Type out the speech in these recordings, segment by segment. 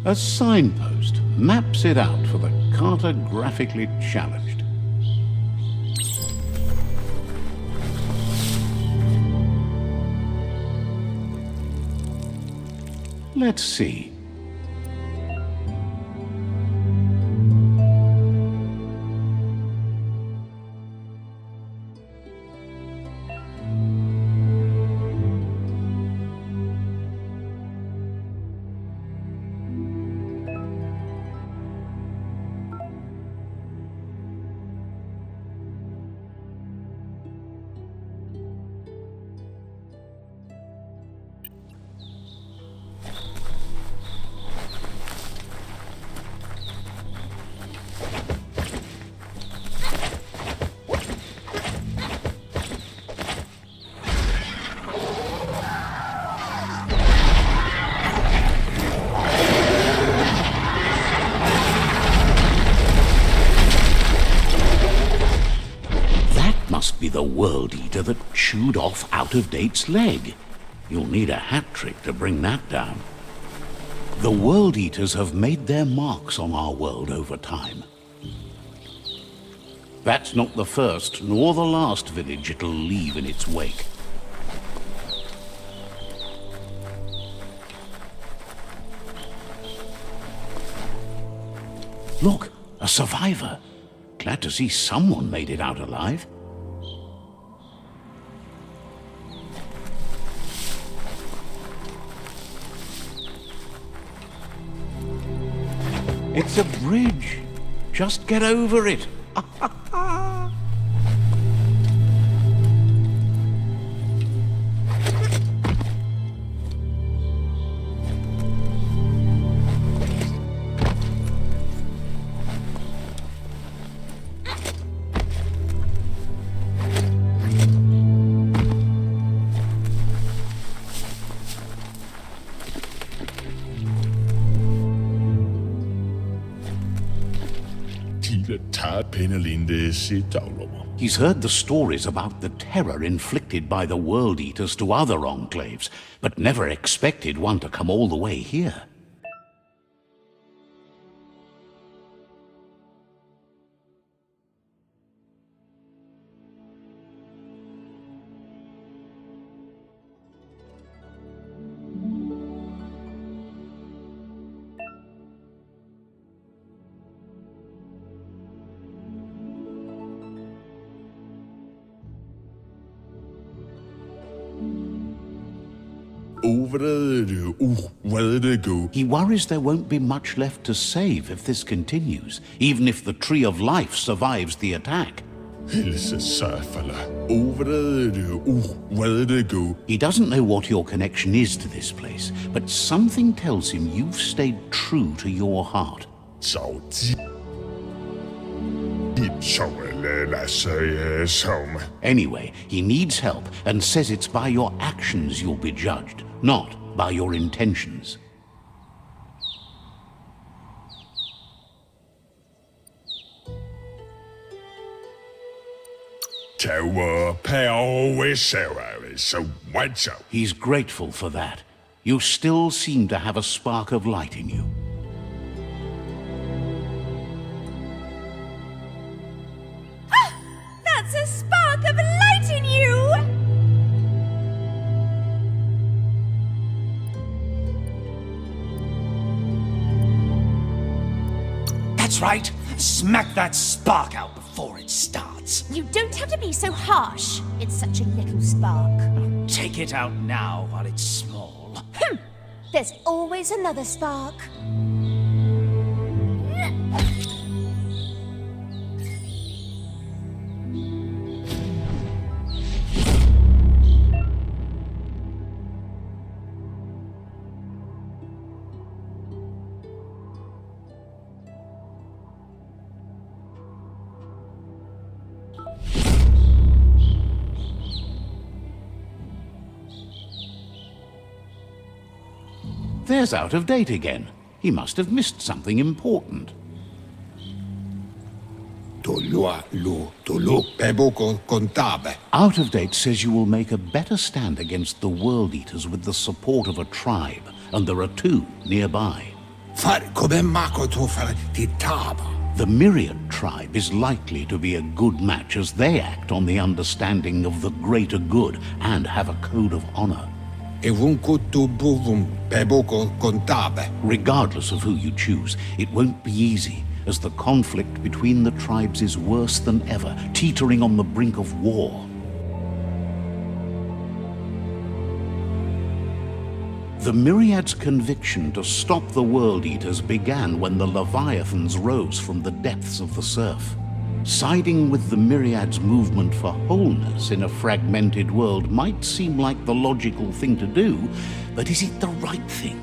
A signpost maps it out for the cartographically challenged. Let's see. Must be the World Eater that chewed off Out-of-Date's leg. You'll need a hat trick to bring that down. The World Eaters have made their marks on our world over time. That's not the first nor the last village it'll leave in its wake. Look, a survivor. Glad to see someone made it out alive. It's a bridge. Just get over it. He's heard the stories about the terror inflicted by the World Eaters to other enclaves, but never expected one to come all the way here. He worries there won't be much left to save if this continues, even if the Tree of Life survives the attack. He doesn't know what your connection is to this place, but something tells him you've stayed true to your heart. Anyway, he needs help and says it's by your actions you'll be judged, not by your intentions. He's grateful for that. You still seem to have a spark of light in you. That's a spark of light in you! That's right. Smack that spark out before it starts. You don't have to be so harsh. It's such a little spark. Take it out now while it's small. There's always another spark. There's Out of Date again. He must have missed something important. Out of Date says you will make a better stand against the World Eaters with the support of a tribe, and there are two nearby. Far come mako to fare ti taba. The Myriad tribe is likely to be a good match as they act on the understanding of the greater good and have a code of honor. E un kutu buvum peboko contabe. Regardless of who you choose, it won't be easy, as the conflict between the tribes is worse than ever, teetering on the brink of war. The Myriad's conviction to stop the World Eaters began when the Leviathans rose from the depths of the surf. Siding with the Myriad's movement for wholeness in a fragmented world might seem like the logical thing to do, but is it the right thing?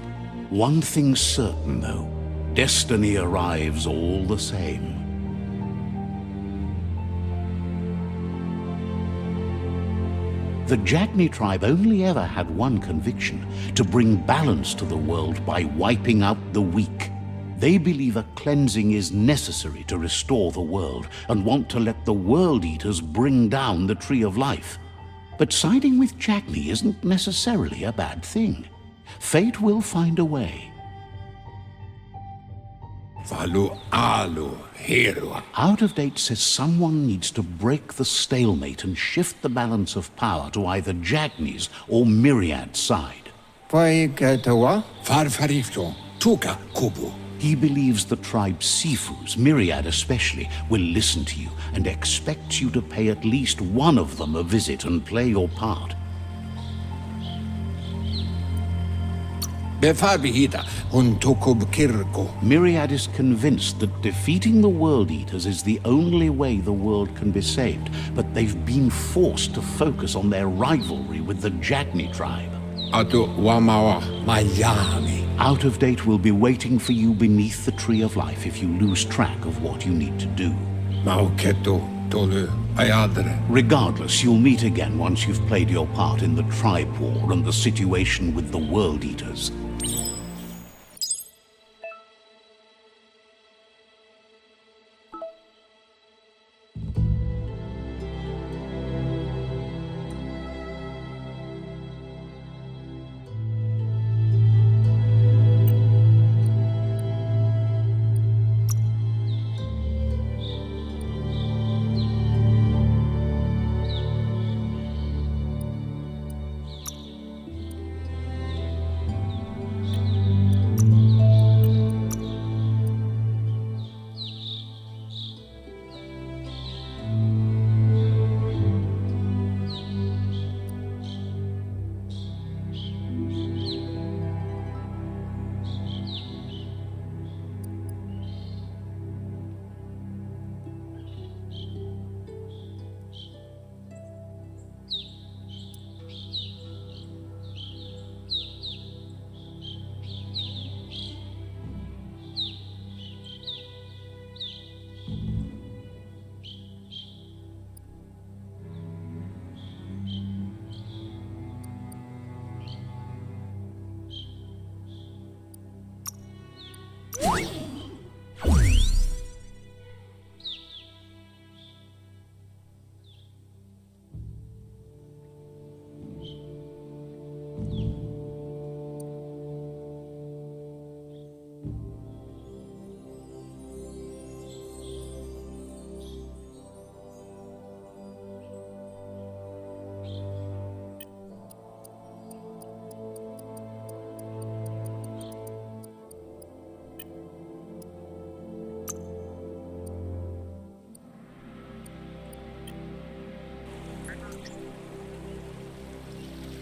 One thing's certain, though. Destiny arrives all the same. The Jagni tribe only ever had one conviction: to bring balance to the world by wiping out the weak. They believe a cleansing is necessary to restore the world and want to let the World Eaters bring down the Tree of Life. But siding with Jagni isn't necessarily a bad thing. Fate will find a way. Falu alu hero. Out of Date says someone needs to break the stalemate and shift the balance of power to either Jagni's or Myriad's side. Poi ketawa? Farfarifto. Tuka kubu. He believes the tribe Sifus, Myriad especially, will listen to you and expects you to pay at least one of them a visit and play your part. Befarbihita un tukub kirko. Myriad is convinced that defeating the World Eaters is the only way the world can be saved, but they've been forced to focus on their rivalry with the Jagni tribe. Atu wamawa Miami. Out of Date will be waiting for you beneath the Tree of Life if you lose track of what you need to do. Mauketo tolu ayadre. Regardless, you'll meet again once you've played your part in the tribe war and the situation with the World Eaters.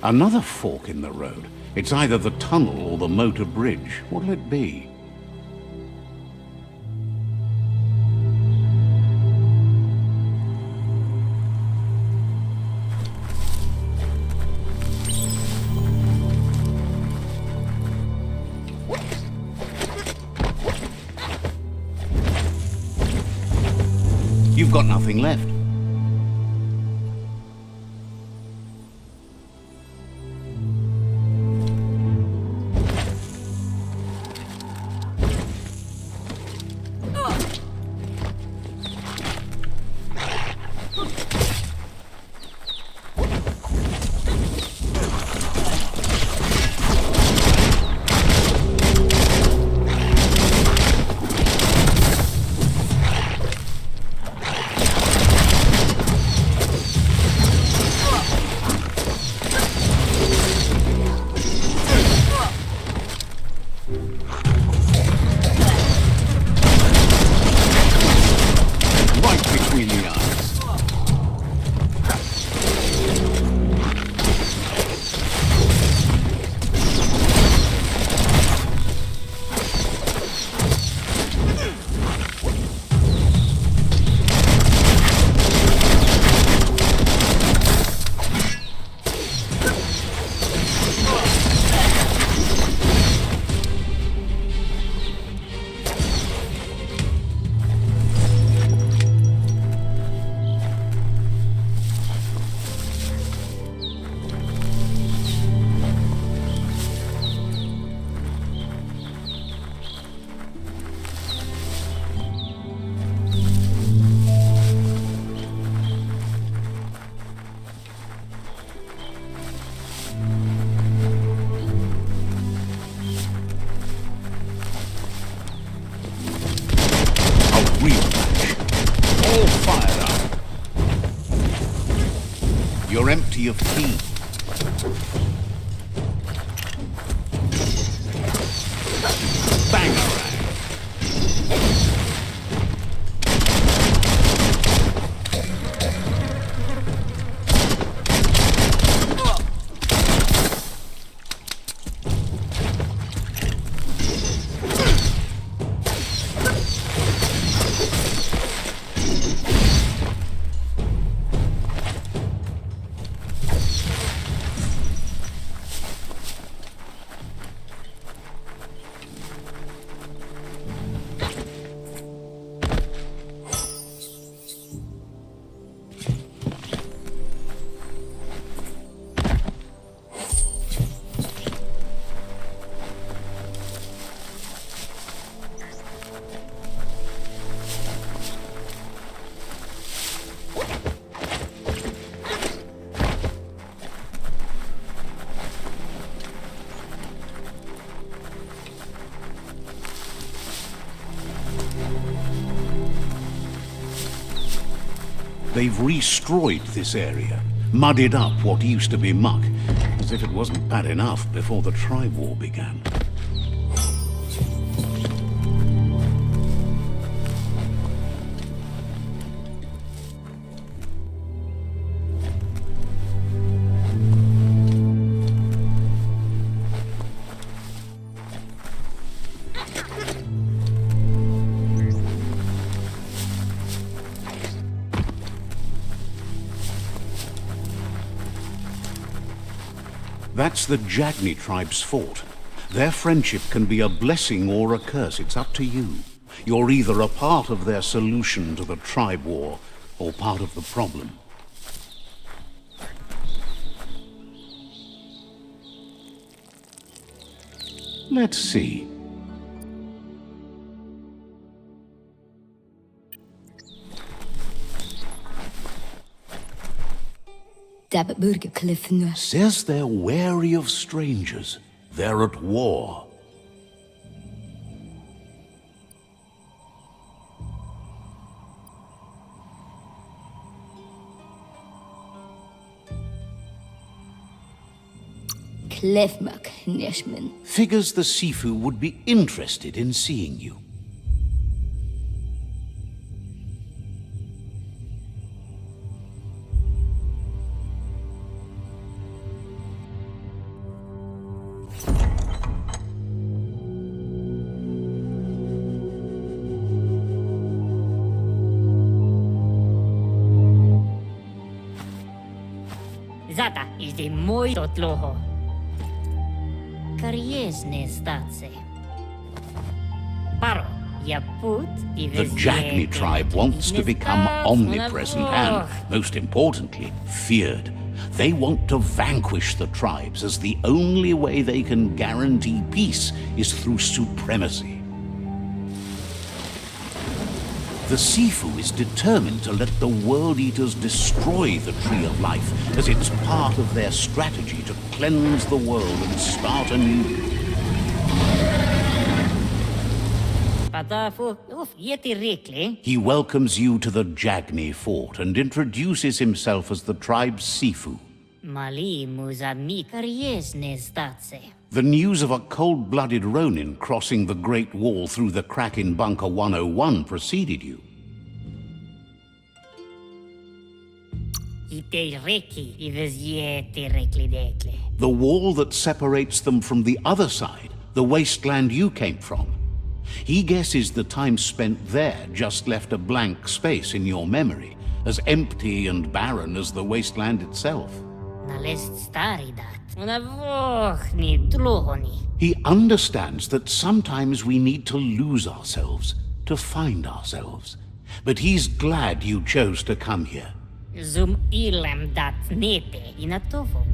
Another fork in the road. It's either the tunnel or the motor bridge. What'll it be? You've got nothing left. You're empty of ki. Bang! They've destroyed this area, muddied up what used to be muck, as if it wasn't bad enough before the tribe war began. That's the Jagni tribe's fort. Their friendship can be a blessing or a curse. It's up to you. You're either a part of their solution to the tribe war, or part of the problem. Let's see. Says they're wary of strangers. They're at war. Figures the Sifu would be interested in seeing you. Zata is the muy totloho. Kariesne statse. Paro, ya put The Jagni tribe wants to become omnipresent and, most importantly, feared. They want to vanquish the tribes, as the only way they can guarantee peace is through supremacy. The Sifu is determined to let the World Eaters destroy the Tree of Life, as it's part of their strategy to cleanse the world and start anew. He welcomes you to the Jagni fort and introduces himself as the tribe's Sifu. The news of a cold-blooded Ronin crossing the Great Wall through the crack in Bunker 101 preceded you. The wall that separates them from the other side, the wasteland you came from. He guesses the time spent there just left a blank space in your memory, as empty and barren as the wasteland itself. He understands that sometimes we need to lose ourselves to find ourselves. But he's glad you chose to come here.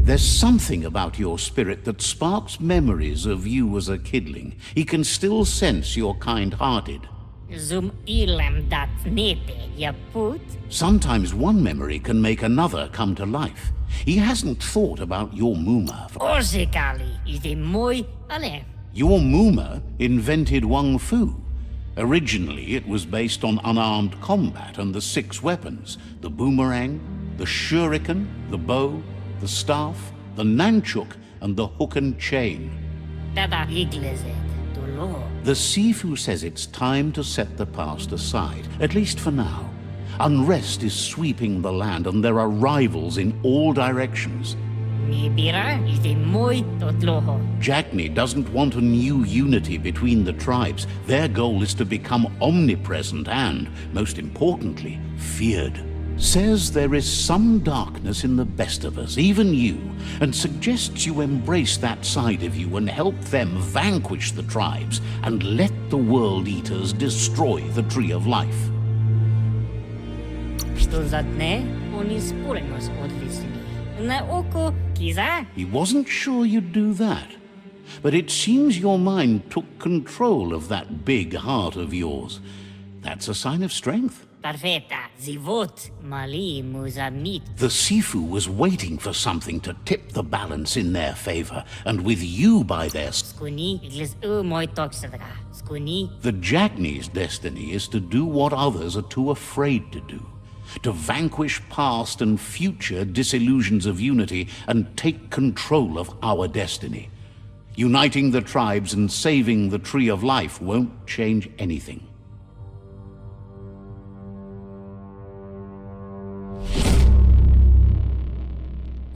There's something about your spirit that sparks memories of you as a kidling. He can still sense you're kind-hearted. Sometimes one memory can make another come to life. He hasn't thought about your Muma. Your Muma invented Wung Fu. Originally, it was based on unarmed combat and the 6 weapons: the boomerang, the shuriken, the bow, the staff, the nunchuk, and the hook and chain. Dada iglezet, tuloho. The Sifu says it's time to set the past aside, at least for now. Unrest is sweeping the land, and there are rivals in all directions. Mibira is the muy totloho. Jagni doesn't want a new unity between the tribes. Their goal is to become omnipresent and, most importantly, feared. Says there is some darkness in the best of us, even you, and suggests you embrace that side of you and help them vanquish the tribes and let the World Eaters destroy the Tree of Life. Što zatne, oni sporenos odlisni. Na oko kiza? He wasn't sure you'd do that, but it seems your mind took control of that big heart of yours. That's a sign of strength. Perfetta, zivot, mali muzamit. The Sifu was waiting for something to tip the balance in their favor, and with you by their Skuni igles moi toksadra. Skuni the Jagni's destiny is to do what others are too afraid to do. To vanquish past and future disillusions of unity and take control of our destiny. Uniting the tribes and saving the Tree of Life won't change anything.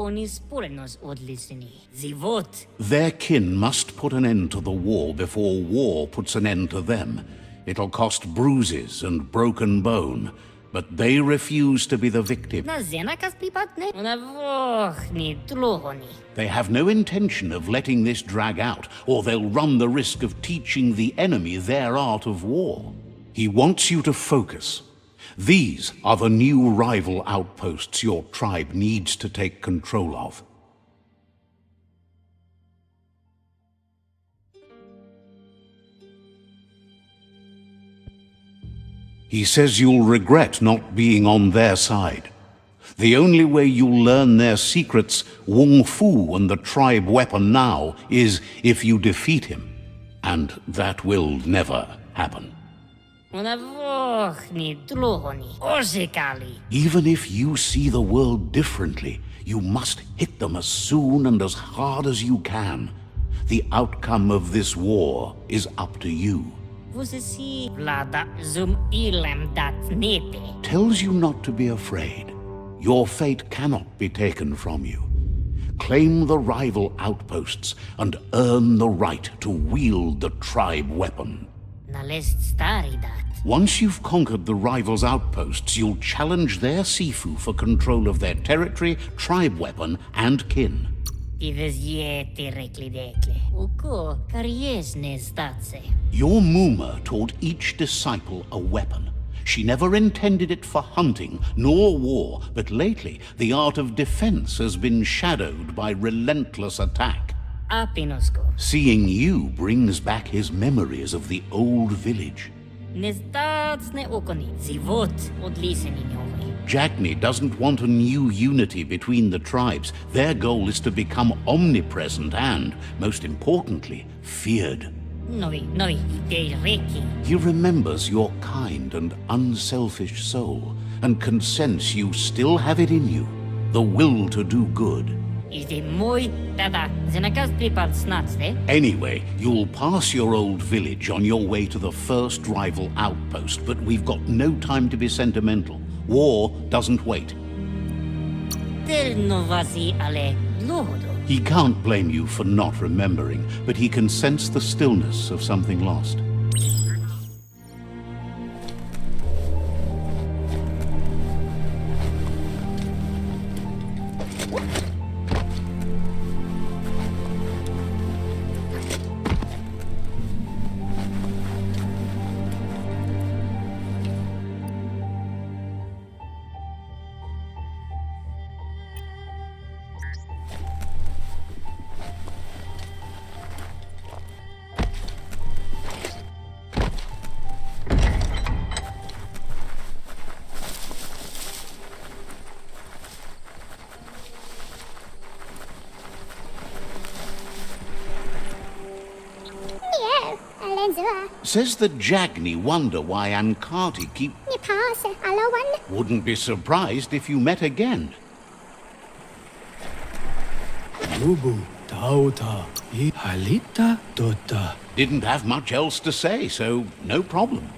oni sporenos odlisni. Zivot. Their kin must put an end to the war before war puts an end to them. It'll cost bruises and broken bone, but they refuse to be the victim. Na zenakas pripatne? Ona vohni tlohoni. They have no intention of letting this drag out, or they'll run the risk of teaching the enemy their art of war. He wants you to focus. These are the new rival outposts your tribe needs to take control of. He says you'll regret not being on their side. The only way you'll learn their secrets, Wung Fu and the tribe weapon now, is if you defeat him. And that will never happen. Ona vohni tlohoni. Osikali. Even if you see the world differently, you must hit them as soon and as hard as you can. The outcome of this war is up to you. Você si vlada zum ilem dat nete. Tells you not to be afraid. Your fate cannot be taken from you. Claim the rival outposts and earn the right to wield the tribe weapon. Nalest stari dat. Once you've conquered the rivals' outposts, you'll challenge their Sifu for control of their territory, tribe weapon, and kin. Ives yeti reklidekle. Uko kariesne statse. Your Muma taught each disciple a weapon. She never intended it for hunting nor war, but lately the art of defense has been shadowed by relentless attack. Apinosko. Seeing you brings back his memories of the old village. Nezdatsne okoni. Zivot odliseni njovi. Jagni doesn't want a new unity between the tribes. Their goal is to become omnipresent and, most importantly, feared. Novi, ide reki. He remembers your kind and unselfish soul and can sense you still have it in you, the will to do good. Ide moi tada zenakas pripat snatste. Anyway, you'll pass your old village on your way to the first rival outpost, but we've got no time to be sentimental. War doesn't wait. Tel novasi ale lohodo. He can't blame you for not remembering, but he can sense the stillness of something lost. Says the Jagni wonder why Ankati keep... pass alawan. Wouldn't be surprised if you met again. Yubu, Tauta, Halita, Dota. Didn't have much else to say, so no problem.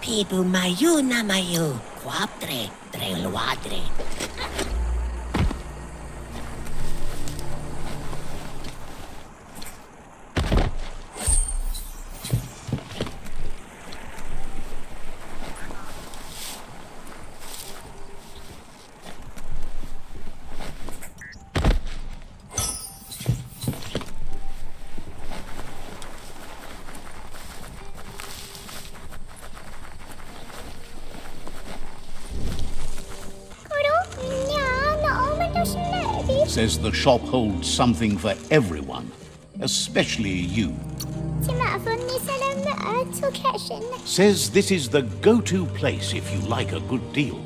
Pibu mayu na mayu, quaptre, treluadre. Says the shop holds something for everyone, especially you. Says this is the go-to place if you like a good deal.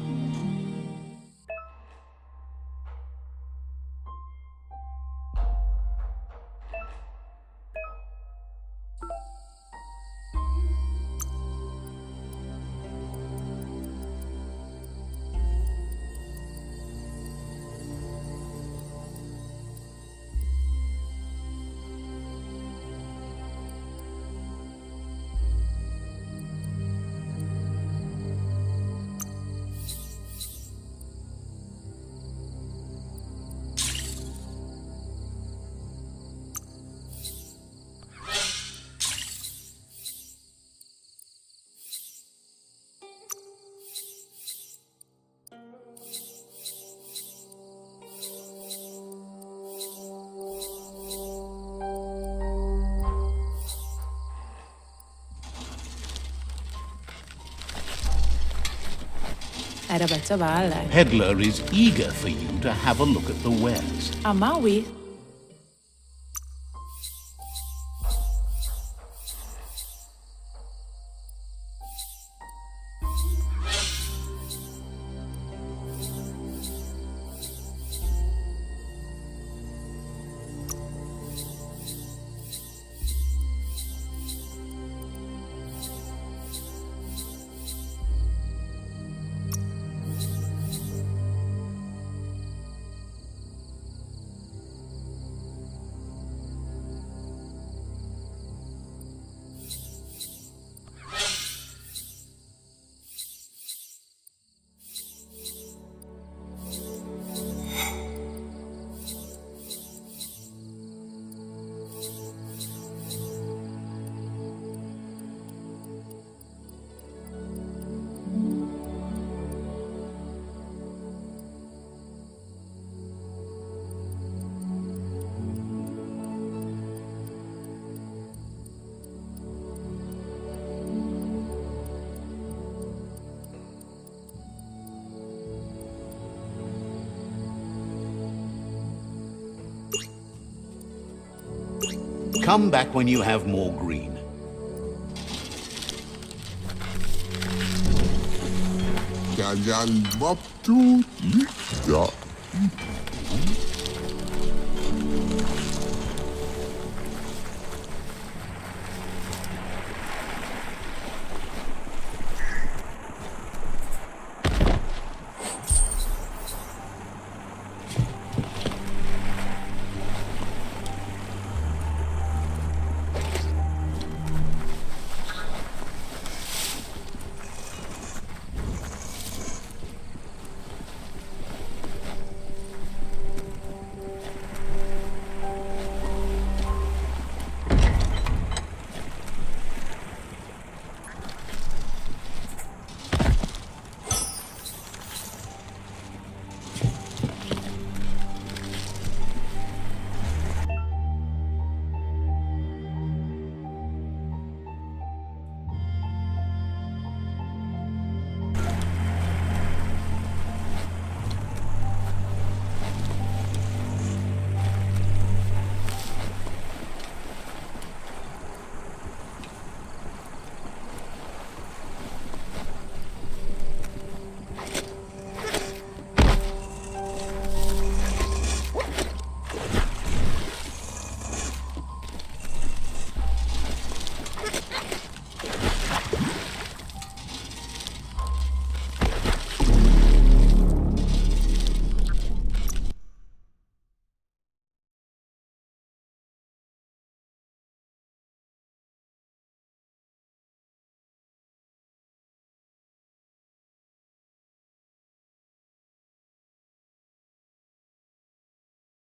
Era băță bale. Peddler is eager for you to have a look at the wares. Amawi. Come back when you have more green. Jajan waktu tidak.